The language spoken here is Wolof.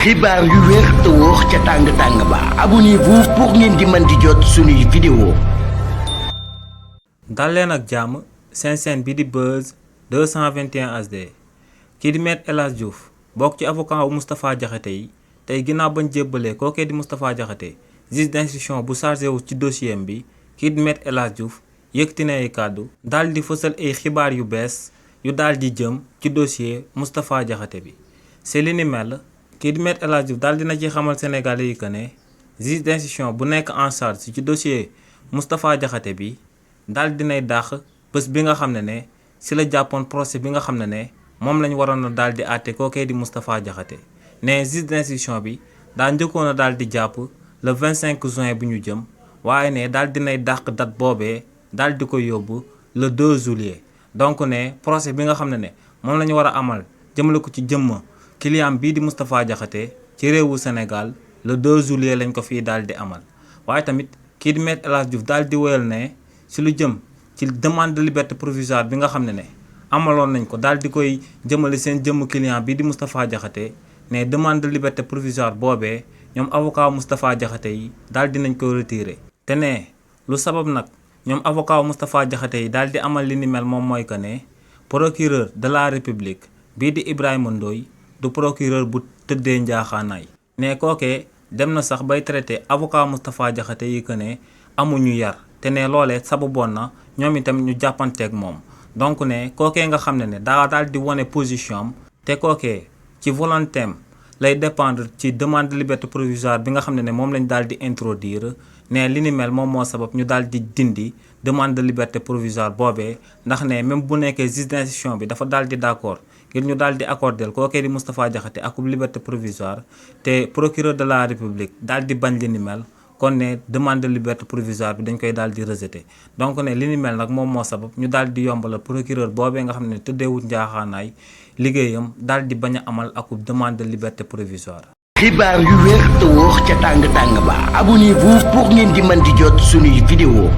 xibaar yu wér te wóor ca tàng ba abonnez-vous pour ngeen di mën di jot suñuy vidéo. dal leen ak jàmm seen chaîne bi di Buzz 221 HD kii di Me El Hadji Diouf bokk ci avocat wu Moustapha Diakhaté yi tey ginnaaw bañ jébbalee kookee di Moustapha Diakhaté juge d'instruction bu chargé wu ci dossier bi kii di Me El Hadji Diouf yëkkati na ay kàddu daal di fësal ay xibaar yu bees yu daal di jëm ci dossier Moustapha Diakhaté bi c'est li ni mel. kii di Me El Hadji Diouf daal dina ci xamal Sénégalais yi que ne juge d'instruction bu nekk en charge ci dossier Moustapha Diakhaté bi daal dinay dàq bés bi nga xam ne si la jàppoon procès bi nga xam ne moom lañ waroon a daal di àtte kookee di Moustapha Diakhaté ne juge d'instruction bi daa njëkkoon a daal di jàpp le 25 juin bi ñu jëm waaye ne daal dinay dàq date boobee daal di koy yóbbu le 2 juillet donc ne procès bi nga xam ne moom la ñu war a amal jëmale ko ci jëmm client bii di Moustapha Diakhaté ci réewu Sénégal le 2 juillet lañ ko fii daal di amal waaye tamit kii di Me El Hadji Diouf daal di wéyal ne si lu jëm ci demande de liberté provisoire bi nga xam ne amaloon nañ ko daal di koy jëmale seen jëmm client bii di Moustapha Diakhaté ne demande de liberté provisoire boobee ñoom avocat Moustapha Diakhaté yi daal di nañ ko retiré te ne lu sabab nag ñoom avocat Moustapha Diakhaté yi daal di amal li ni mel moom mooy que ne procureur de la république bii di Ibrahima Ndoye du procureur bu tëddee njaaxaanaay ne kookee dem na sax bay traité avocat Moustapha Diakhaté yi que ne amuñu yar te ne loolee sababoon na ñoom itam ñu jàppanteeg moom donc ne kookee nga xam ne daa daal di wane position am te kookee ci volonté am lay dépendre ci demande de liberté provisoire bi nga xam ne moom lañ daal di introduire ne li ni mel moom moo sabab ñu daal di dindi demande de liberté provisoire boobee ndax ne même bu nekkee juge d'instruction bi dafa daal di d'accord ngir ñu daal di accordel kookee di Moustapha Diakhaté akub liberté provisoire te procureur de la république daal di bañ li ni mel kon ne demande de liberté provisoire bi dañ koy daal di rejeté donc ne li ni mel nag moom moo sabab ñu daal di yombalal procureur boobee nga xam ne tëddeewut njaaxaanaay liggéeyam daal di bañ a amal akub demande de liberté provisoire. xibaar yu wér te wóor ca tàng ba abonnez-vous pour ngeen di mën di jot suñuy vidéo.